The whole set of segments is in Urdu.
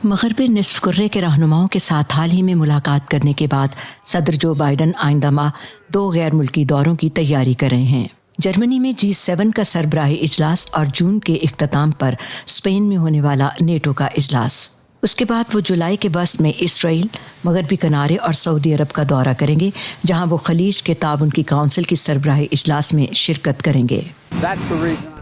مغربی نصف کرے کے رہنماؤں کے ساتھ حال ہی میں ملاقات کرنے کے بعد صدر جو بائیڈن آئندہ ماہ 2 غیر ملکی دوروں کی تیاری کر رہے ہیں۔ جرمنی میں G7 کا سربراہی اجلاس اور جون کے اختتام پر اسپین میں ہونے والا نیٹو کا اجلاس۔ اس کے بعد وہ جولائی کے وسط میں اسرائیل، مغربی کنارے اور سعودی عرب کا دورہ کریں گے، جہاں وہ خلیج کے تعاون کی کونسل کی سربراہی اجلاس میں شرکت کریں گے۔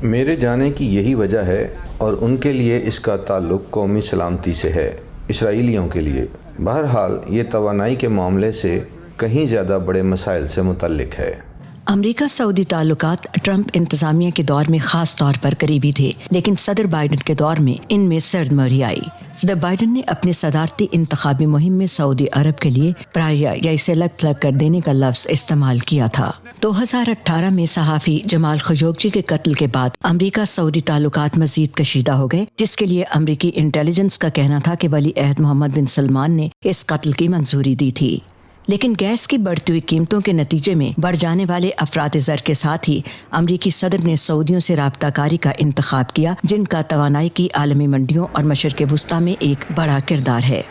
میرے جانے کی یہی وجہ ہے اور ان کے لیے اس کا تعلق قومی سلامتی سے ہے، اسرائیلیوں کے لیے۔ بہرحال یہ توانائی کے معاملے سے کہیں زیادہ بڑے مسائل سے متعلق ہے۔ امریکہ سعودی تعلقات ٹرمپ انتظامیہ کے دور میں خاص طور پر قریبی تھے، لیکن صدر بائیڈن کے دور میں ان میں سرد مہری آئی۔ صدر بائیڈن نے اپنے صدارتی انتخابی مہم میں سعودی عرب کے لیے پرایا یا اسے لگ کر دینے کا لفظ استعمال کیا تھا۔ 2018 میں صحافی جمال خشوگی کے قتل کے بعد امریکہ سعودی تعلقات مزید کشیدہ ہو گئے، جس کے لیے امریکی انٹیلیجنس کا کہنا تھا کہ ولی عہد محمد بن سلمان نے اس قتل کی منظوری دی تھی۔ لیکن گیس کی بڑھتی ہوئی قیمتوں کے نتیجے میں بڑھ جانے والے افراط زر کے ساتھ ہی امریکی صدر نے سعودیوں سے رابطہ کاری کا انتخاب کیا، جن کا توانائی کی عالمی منڈیوں اور مشرق وسطیٰ میں ایک بڑا کردار ہے۔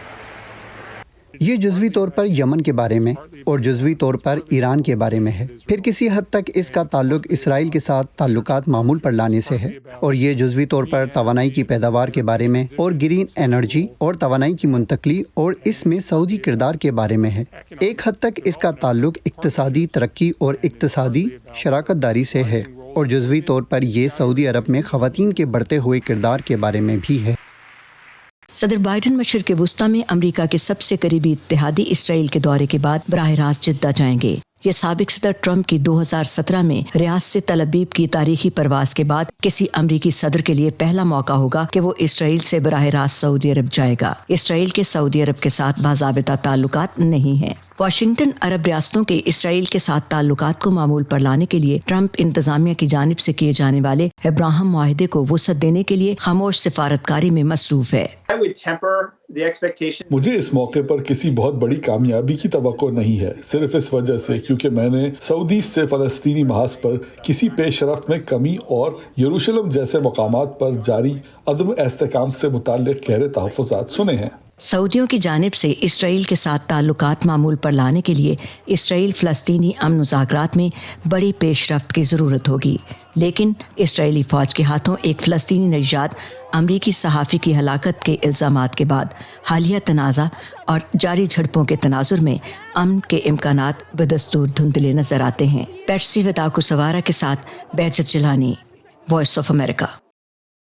یہ جزوی طور پر یمن کے بارے میں اور جزوی طور پر ایران کے بارے میں ہے، پھر کسی حد تک اس کا تعلق اسرائیل کے ساتھ تعلقات معمول پر لانے سے ہے، اور یہ جزوی طور پر توانائی کی پیداوار کے بارے میں اور گرین انرجی اور توانائی کی منتقلی اور اس میں سعودی کردار کے بارے میں ہے۔ ایک حد تک اس کا تعلق اقتصادی ترقی اور اقتصادی شراکت داری سے ہے، اور جزوی طور پر یہ سعودی عرب میں خواتین کے بڑھتے ہوئے کردار کے بارے میں بھی ہے۔ صدر بائیڈن مشرق وسطیٰ میں امریکہ کے سب سے قریبی اتحادی اسرائیل کے دورے کے بعد براہ راست جدہ جائیں گے۔ یہ سابق صدر ٹرمپ کی 2017 میں ریاض سے تل ابیب کی تاریخی پرواز کے بعد کسی امریکی صدر کے لیے پہلا موقع ہوگا کہ وہ اسرائیل سے براہ راست سعودی عرب جائے گا۔ اسرائیل کے سعودی عرب کے ساتھ باضابطہ تعلقات نہیں ہیں۔ واشنگٹن عرب ریاستوں کے اسرائیل کے ساتھ تعلقات کو معمول پر لانے کے لیے ٹرمپ انتظامیہ کی جانب سے کیے جانے والے ابراہم معاہدے کو وسعت دینے کے لیے خاموش سفارتکاری میں مصروف ہے۔ مجھے اس موقع پر کسی بہت بڑی کامیابی کی توقع نہیں ہے، صرف اس وجہ سے کیونکہ میں نے سعودی سے فلسطینی محاذ پر کسی پیش رفت میں کمی اور یروشلم جیسے مقامات پر جاری عدم استحکام سے متعلق گہرے تحفظات سنے ہیں۔ سعودیوں کی جانب سے اسرائیل کے ساتھ تعلقات معمول پر لانے کے لیے اسرائیل فلسطینی امن مذاکرات میں بڑی پیش رفت کی ضرورت ہوگی، لیکن اسرائیلی فوج کے ہاتھوں ایک فلسطینی نژاد امریکی صحافی کی ہلاکت کے الزامات کے بعد حالیہ تنازع اور جاری جھڑپوں کے تناظر میں امن کے امکانات بدستور دھندلے نظر آتے ہیں۔ پیٹسی وداکو سوارا کے ساتھ بہجت جیلانی، وائس آف امریکہ۔